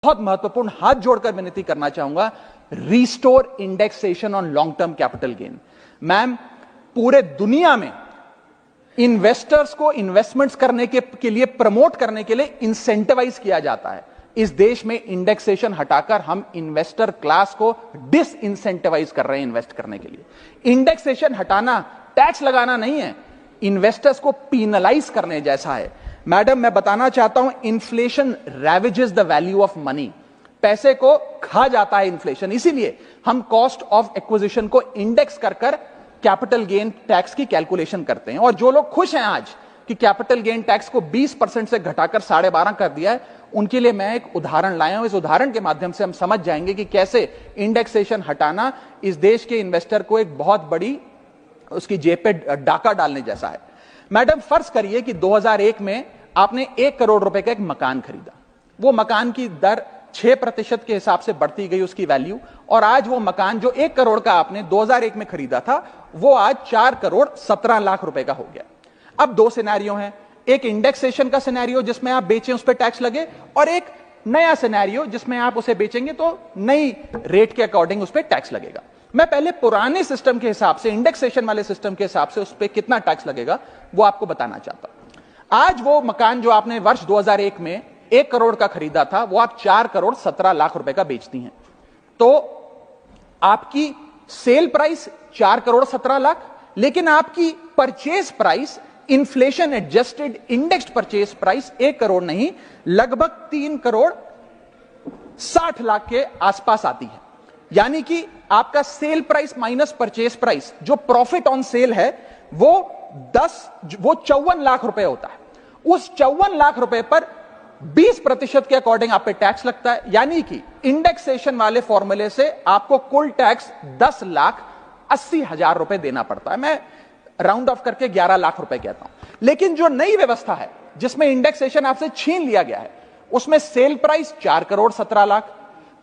बहुत महत्वपूर्ण हाथ जोड़कर विनती करना चाहूंगा, restore indexation on long term capital gain. Ma'am, पूरे दुनिया में इन्वेस्टर्स को इन्वेस्टमेंट्स करने के लिए प्रमोट करने के लिए इंसेंटिवाइज किया जाता है। इस देश में इंडेक्सेशन हटाकर हम इन्वेस्टर क्लास को डिस इंसेंटिवाइज कर रहे हैं इन्वेस्ट करने के लिए। इंडेक्सेशन हटाना टैक्स लगाना नहीं है, इन्वेस्टर्स को पीनलाइज करने जैसा है। मैडम, मैं बताना चाहता हूं, inflation ravages the value of money. पैसे को खा जाता है इन्फ्लेशन, इसीलिए हम कॉस्ट ऑफ एक्विजिशन को इंडेक्स कर कैपिटल गेन टैक्स की कैलकुलेशन करते हैं। और जो लोग खुश हैं आज कि कैपिटल गेन टैक्स को 20% से घटाकर 12.5% कर दिया है, उनके लिए मैं एक उदाहरण लाया हूं। इस उदाहरण के माध्यम से हम समझ जाएंगे कि कैसे इंडेक्सेशन हटाना इस देश के इन्वेस्टर को एक बहुत बड़ी उसकी जेब पे डाका डालने जैसा है। मैडम, फर्ज करिए कि 2001 में आपने 1 करोड़ रुपए का एक मकान खरीदा। वो मकान की दर 6% के हिसाब से बढ़ती गई उसकी वैल्यू, और आज वो मकान जो 1 करोड़ का आपने 2001 में खरीदा था, वो आज 4 करोड़ 17 लाख रुपए का हो गया। अब दो सिनेरियो हैं, एक इंडेक्सेशन का सिनेरियो जिसमें आप बेचें उस पर टैक्स लगे, और एक नया सिनेरियो जिसमें आप उसे बेचेंगे तो नई रेट के अकॉर्डिंग उस पर टैक्स लगेगा। मैं पहले पुराने सिस्टम के हिसाब से, इंडेक्सेशन वाले सिस्टम के हिसाब से उस पर कितना टैक्स लगेगा वो आपको बताना चाहता हूं। आज वो मकान जो आपने वर्ष 2001 में 1 करोड़ का खरीदा था, वो आप 4 करोड़ 17 लाख रुपए का बेचती हैं, तो आपकी सेल प्राइस 4 करोड़ 17 लाख, लेकिन आपकी purchase price, inflation adjusted indexed purchase price 1 crore नहीं, लगभग 3 करोड़ 60 लाख के आसपास आती है। यानी कि आपका sale price minus purchase price, जो प्रॉफिट ऑन सेल है, वो 54 लाख रुपए होता है। उस 54 लाख रुपए पर 20% के अकॉर्डिंग आप पे टैक्स लगता है। यानी कि इंडेक्सेशन वाले फॉर्मूले से आपको कुल टैक्स 10,80,000 रुपए देना पड़ता है। मैं राउंड ऑफ करके 11 लाख रुपए कहता हूं। लेकिन जो नई व्यवस्था है जिसमें इंडेक्सेशन आपसे छीन लिया गया है, उसमें sale price 4 crore 17 lakh,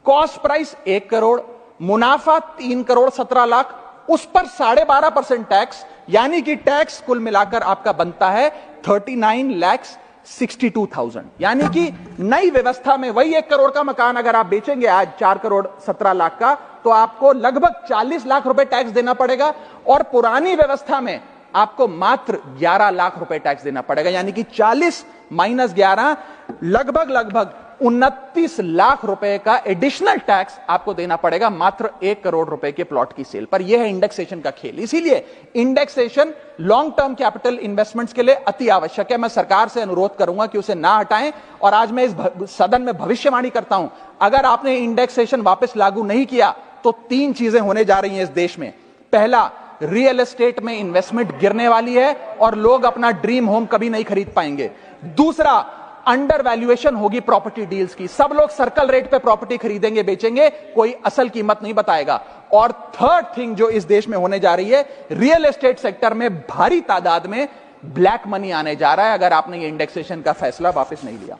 cost price 1 crore, मुनाफा 3 करोड़ 17 लाख, उस पर 12.5% टैक्स, यानी कि टैक्स कुल मिलाकर आपका बनता है 39,62,000। यानी कि नई व्यवस्था में वही 1 करोड़ का मकान अगर आप बेचेंगे आज 4 करोड़ 17 लाख का, तो आपको लगभग 40 लाख रुपए टैक्स देना पड़ेगा, और पुरानी व्यवस्था में आपको मात्र 11 लाख रुपए टैक्स देना पड़ेगा। यानी कि 40 माइनस 11 लगभग 29 लाख रुपए का एडिशनल टैक्स आपको देना पड़ेगा मात्र 1 करोड़ रुपए के प्लॉट की सेल पर। यह है इंडेक्सेशन का खेल। इसीलिए indexation long term capital investments के लिए अति आवश्यक है। मैं सरकार से अनुरोध करूंगा कि उसे ना हटाएं, और आज मैं इस सदन में भविष्यवाणी करता हूं, अगर आपने इंडेक्सेशन वापस लागू नहीं किया तो 3 चीजें होने जा रही हैं इस देश में। पहला, रियल एस्टेट में इन्वेस्टमेंट गिरने वाली है और लोग अपना ड्रीम होम कभी नहीं खरीद पाएंगे। दूसरा, अंडर वैल्यूएशन होगी प्रॉपर्टी डील्स की, सब लोग सर्कल रेट पे प्रॉपर्टी खरीदेंगे बेचेंगे, कोई असल कीमत नहीं बताएगा। और थर्ड थिंग जो इस देश में होने जा रही है, रियल एस्टेट सेक्टर में भारी तादाद में ब्लैक मनी आने जा रहा है, अगर आपने ये इंडेक्सेशन का फैसला वापस नहीं लिया।